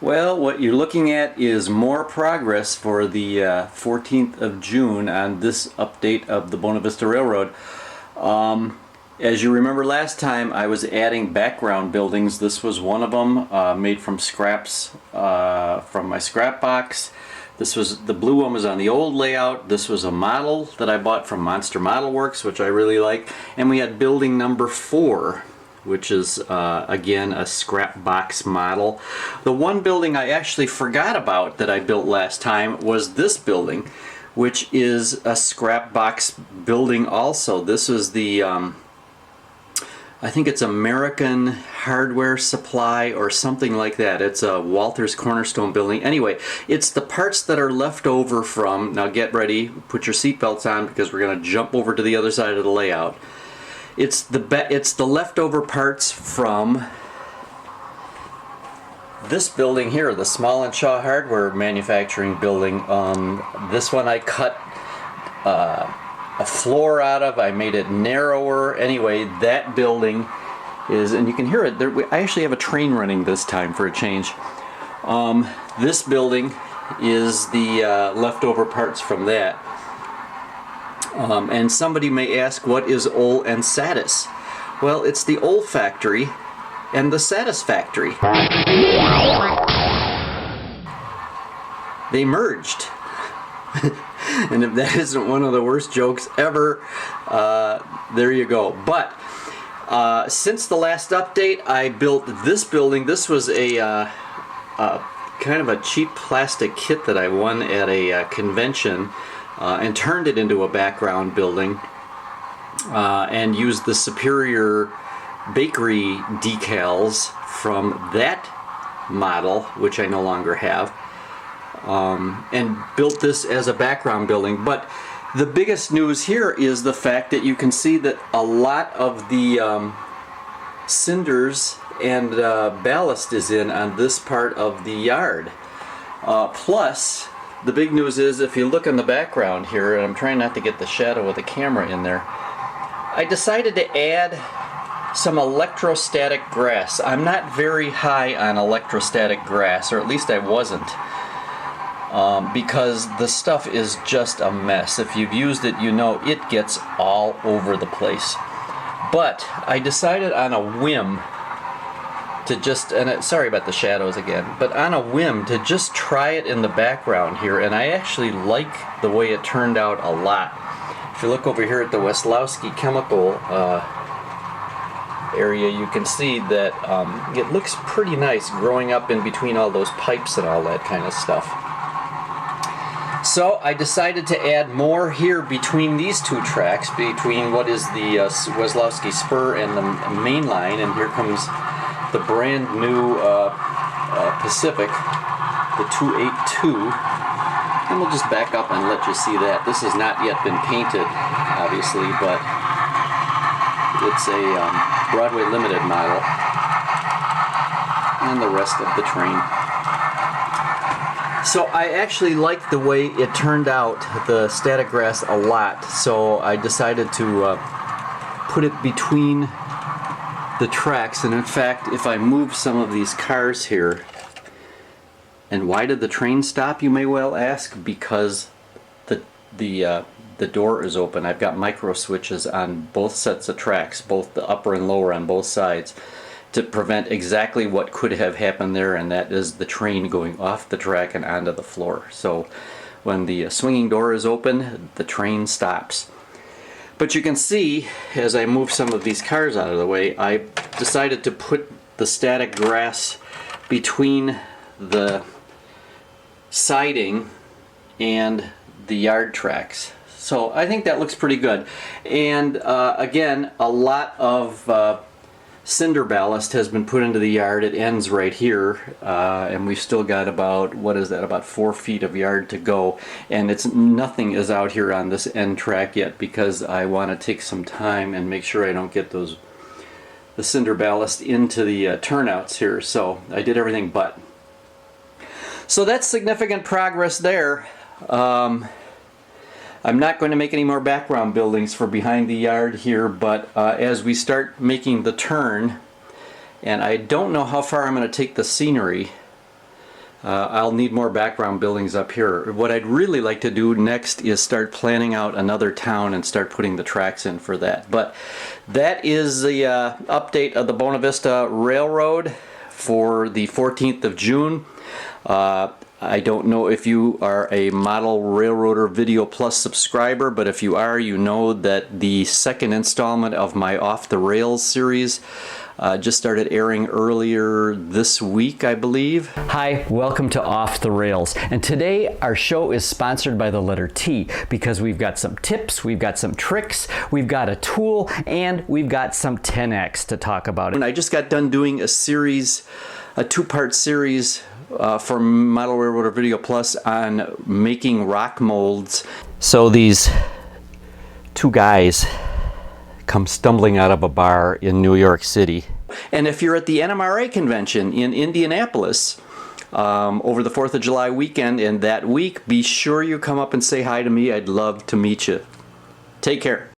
Well, what you're looking at is more progress for the 14th of June on this update of the Buena Vista Railroad. As you remember last time, I was adding background buildings. This was one of them, made from scraps from my scrap box. The blue one was on the old layout. This was a model that I bought from Monster Model Works, which I really like. And we had building number 4, which is again a scrap box model. The one building I actually forgot about that I built last time was this building, which is a scrap box building also. This is the I think it's American Hardware Supply or something like that. It's a Walters Cornerstone building. Anyway, it's the parts that are left over from, now get ready, put your seatbelts on because we're going to jump over to the other side of the layout. It's the leftover parts from this building here, the Small and Shaw Hardware Manufacturing building. This one I cut a floor out of. I made it narrower. Anyway, that building is, and you can hear it, I actually have a train running this time for a change. This building is the leftover parts from that. And somebody may ask, what is Ole and Satis? Well, it's the Ole factory and the Satis factory. They merged. And if that isn't one of the worst jokes ever, there you go. But since the last update, I built this building. This was a kind of a cheap plastic kit that I won at a convention, and turned it into a background building, and used the Superior Bakery decals from that model, which I no longer have. And built this as a background building. But the biggest news here is the fact that you can see that a lot of the cinders and ballast is in on this part of the yard. Plus, the big news is, if you look in the background here, and I'm trying not to get the shadow of the camera in there, I decided to add some electrostatic grass. I'm not very high on electrostatic grass, or at least I wasn't. Because the stuff is just a mess. If you've used it, you know it gets all over the place. But I decided on a whim to just, and sorry about the shadows again, but on a whim to just try it in the background here, and I actually like the way it turned out a lot. If you look over here at the Weslowski chemical area, you can see that it looks pretty nice growing up in between all those pipes and all that kind of stuff. So I decided to add more here between these two tracks, between what is the Weslowski Spur and the main line, and here comes the brand new Pacific, the 282, and we'll just back up and let you see that. This has not yet been painted, obviously, but it's a Broadway Limited model, and the rest of the train. So I actually liked the way it turned out, the static grass, a lot, so I decided to put it between the tracks. And in fact, if I move some of these cars here, and why did the train stop, you may well ask? Because the door is open. I've got micro switches on both sets of tracks, both the upper and lower on both sides, to prevent exactly what could have happened there, and that is the train going off the track and onto the floor. So when the swinging door is open, the train stops. But you can see, as I move some of these cars out of the way, I decided to put the static grass between the siding and the yard tracks. So I think that looks pretty good. And again, a lot of cinder ballast has been put into the yard. It ends right here, and we've still got about, what is that, about 4 feet of yard to go, and nothing is out here on this end track yet, because I want to take some time and make sure I don't get the cinder ballast into the turnouts here. So I did everything but. So that's significant progress there. I'm not going to make any more background buildings for behind the yard here, but as we start making the turn, and I don't know how far I'm going to take the scenery, I'll need more background buildings up here. What I'd really like to do next is start planning out another town and start putting the tracks in for that. But that is the update of the Bona Vista Railroad for the 14th of June. I don't know if you are a Model Railroader Video Plus subscriber, but if you are, you know that the second installment of my Off the Rails series just started airing earlier this week, I believe. Hi, welcome to Off the Rails. And today our show is sponsored by the letter T because we've got some tips, we've got some tricks, we've got a tool, and we've got some 10X to talk about. And I just got done doing a series, a two-part series for Model Railroader Video Plus on making rock molds. So these two guys come stumbling out of a bar in New York City. And if you're at the NMRA convention in Indianapolis over the 4th of July weekend and that week, be sure you come up and say hi to me. I'd love to meet you. Take care.